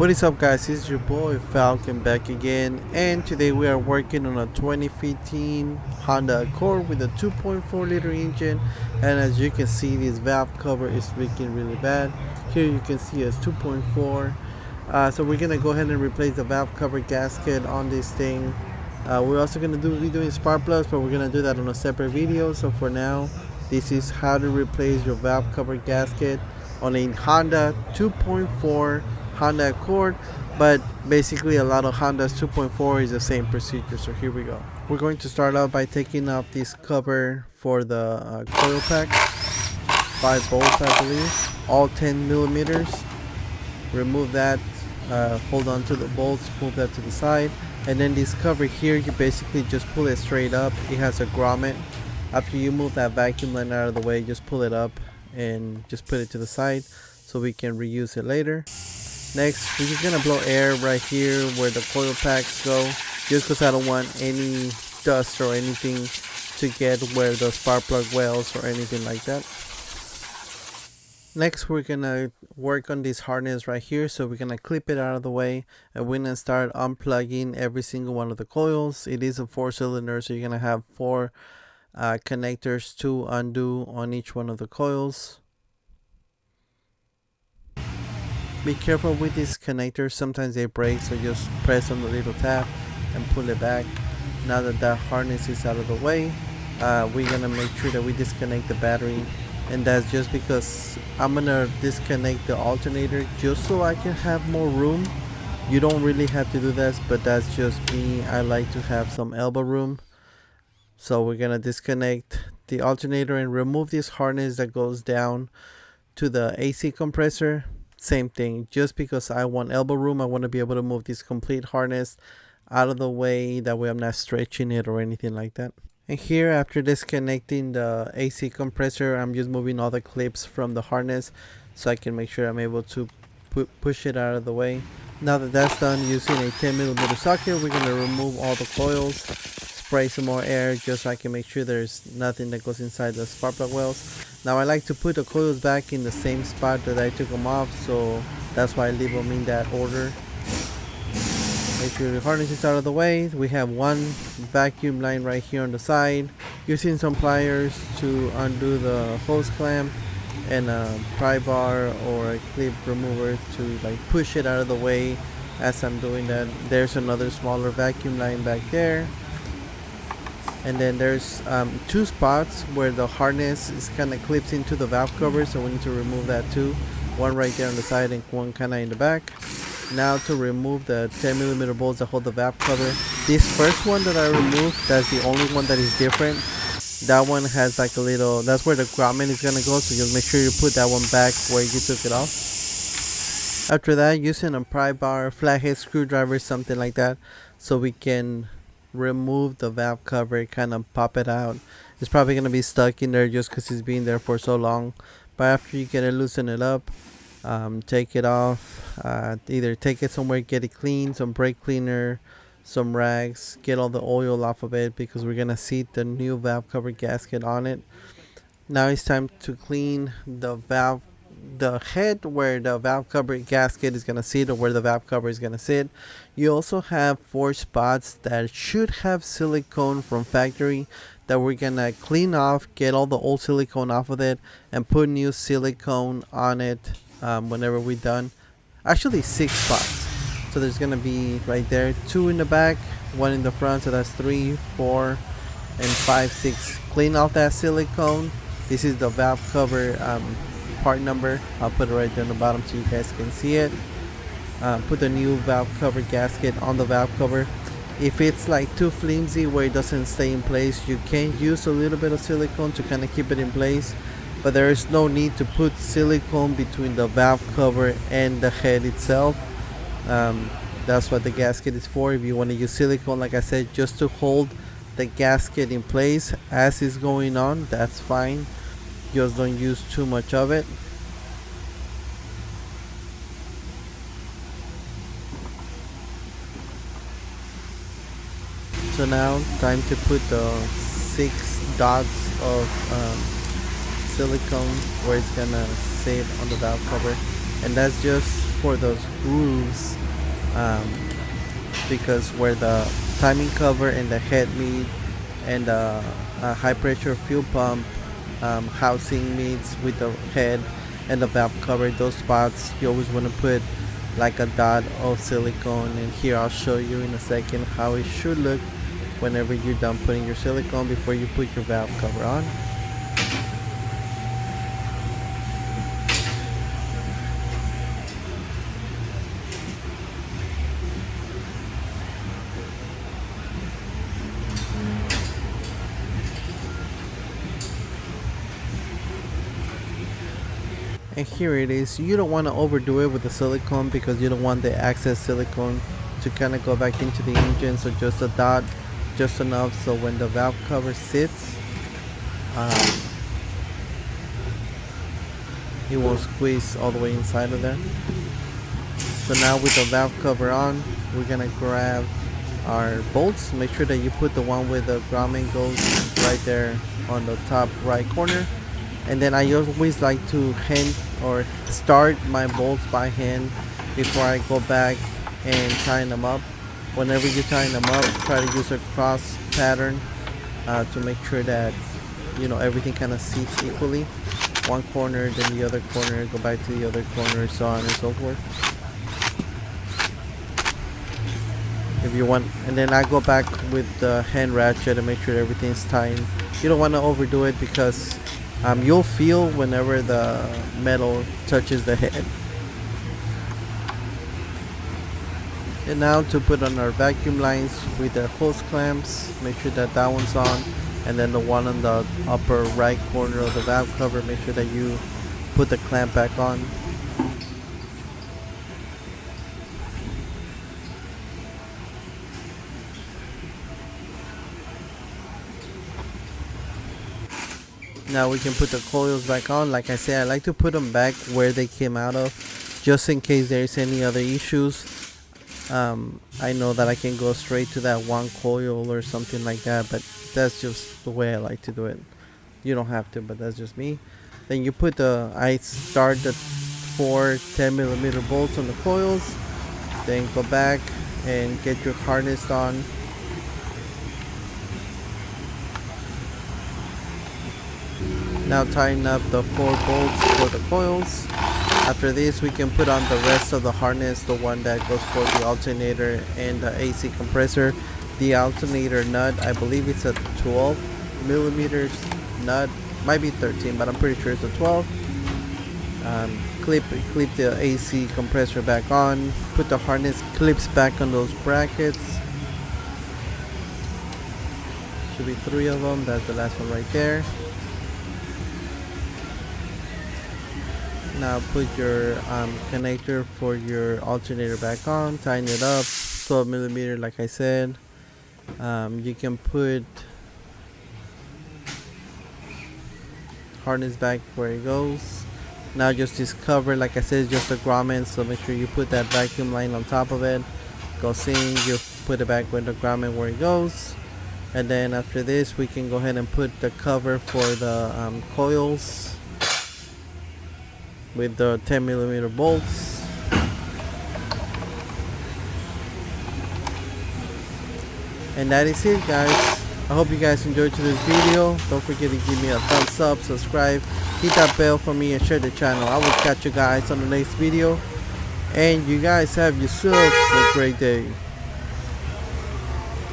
What is up, guys? It's your boy Falcon back again, and today we are working on a 2015 Honda Accord with a 2.4 liter engine. And as you can see, this valve cover is leaking really bad. Here you can see it's 2.4. So we're gonna go ahead and replace the valve cover gasket on this thing. We're also gonna be doing spark plugs, but we're gonna do that on a separate video. So for now, this is how to replace your valve cover gasket on a Honda 2.4 Honda Accord, but basically a lot of Honda's 2.4 is the same procedure. So here we go. We're going to start out by taking off this cover for the coil pack, 5 bolts I believe, all 10 millimeters. Remove that, hold on to the bolts, move that to the side, and then this cover here, you basically just pull it straight up. It has a grommet. After you move that vacuum line out of the way, just pull it up and just put it to the side so we can reuse it later. Next, we're just gonna blow air right here where the coil packs go, just because I don't want any dust or anything to get where the spark plug wells or anything like that. Next, we're gonna work on this harness right here, so we're gonna clip it out of the way, and we're gonna start unplugging every single one of the coils. It is a 4-cylinder, so you're gonna have 4 connectors to undo on each one of the coils. Be careful with these connectors, sometimes they break, so just press on the little tab and pull it back. Now that that harness is out of the way, we're gonna make sure that we disconnect the battery, and that's just because I'm gonna disconnect the alternator just so I can have more room. You don't really have to do this, but that's just me. I like to have some elbow room. So we're gonna disconnect the alternator and remove this harness that goes down to the AC compressor. Same thing, just because I want elbow room, I want to be able to move this complete harness out of the way. That way I'm not stretching it or anything like that. And here, after disconnecting the AC compressor, I'm just moving all the clips from the harness so I can make sure I'm able to push it out of the way. Now that that's done, using a 10mm socket, we're going to remove all the coils, spray some more air just so I can make sure there's nothing that goes inside the spark plug wells. Now I like to put the coils back in the same spot that I took them off, so that's why I leave them in that order. Make sure the harness is out of the way. We have one vacuum line right here on the side. Using some pliers to undo the hose clamp and a pry bar or a clip remover to like push it out of the way as I'm doing that. There's another smaller vacuum line back there. And then there's 2 spots where the harness is kind of clips into the valve cover, so we need to remove that too. One right there on the side and one kind of in the back. Now to remove the 10mm bolts that hold the valve cover. This first one that I removed, that's the only one that is different. That one has like a little, that's where the grommet is going to go, so just make sure you put that one back where you took it off. After that, using a pry bar, flathead screwdriver, something like that, so we can remove the valve cover, kind of pop it out. It's probably going to be stuck in there just because it's been there for so long, but after you get it, loosen it up, take it off, either take it somewhere, get it clean, some brake cleaner, some rags, get all the oil off of it because we're going to seat the new valve cover gasket on it. Now it's time to clean the head where the valve cover gasket is going to sit, or where the valve cover is going to sit. You also have 4 spots that should have silicone from factory that we're going to clean off, get all the old silicone off of it, and put new silicone on it whenever we're done. Actually 6 spots. So there's going to be right there 2 in the back, 1 in the front, so that's 3, 4, and 5, 6. Clean off that silicone. This is the valve cover part number. I'll put it right there on the bottom so you guys can see it. Put the new valve cover gasket on the valve cover. If it's like too flimsy where it doesn't stay in place, you can use a little bit of silicone to kind of keep it in place, but there is no need to put silicone between the valve cover and the head itself. That's what the gasket is for. If you want to use silicone, like I said, just to hold the gasket in place as it's going on, that's fine. Just don't use too much of it. So now time to put the 6 dots of silicone where it's gonna sit on the valve cover, and that's just for those grooves, because where the timing cover and the head meet and the high pressure fuel pump housing meets with the head and the valve cover, those spots you always want to put like a dot of silicone. And here I'll show you in a second how it should look whenever you're done putting your silicone before you put your valve cover on. And here it is. You don't want to overdo it with the silicone because you don't want the excess silicone to kind of go back into the engine. So just a dot, just enough so when the valve cover sits, it won't squeeze all the way inside of there. So now with the valve cover on, we're gonna grab our bolts. Make sure that you put the one with the grommet goes right there on the top right corner. And then I always like to hand or start my bolts by hand before I go back and tighten them up. Whenever you tighten them up, try to use a cross pattern to make sure that everything kind of seats equally. One corner, then the other corner, go back to the other corner, so on and so forth. If you want, and then I go back with the hand ratchet to make sure everything's tightened. You don't want to overdo it because you'll feel whenever the metal touches the head. And now to put on our vacuum lines with the hose clamps, make sure that that one's on, and then the one on the upper right corner of the valve cover, make sure that you put the clamp back on. Now we can put the coils back on. Like I said, I like to put them back where they came out of, just in case there's any other issues. I know that I can go straight to that one coil or something like that, but that's just the way I like to do it. You don't have to, but that's just me. Then you put I start the 4 10mm bolts on the coils, then go back and get your harness on. Now tighten up the 4 bolts for the coils. After this, we can put on the rest of the harness, the one that goes for the alternator and the AC compressor. The alternator nut, I believe it's a 12mm nut, might be 13, but I'm pretty sure it's a 12. Clip the AC compressor back on. Put the harness clips back on those brackets. Should be 3 of them. That's the last one right there. Now put your connector for your alternator back on, tighten it up, 12mm like I said. You can put harness back where it goes. Now just this cover, like I said, is just a grommet, so make sure you put that vacuum line on top of it. Goes in, you put it back with the grommet where it goes. And then after this, we can go ahead and put the cover for the coils with the 10mm bolts. And that is it, guys. I hope you guys enjoyed today's video. Don't forget to give me a thumbs up, subscribe, hit that bell for me, and share the channel. I will catch you guys on the next video, and you guys have yourselves a great day.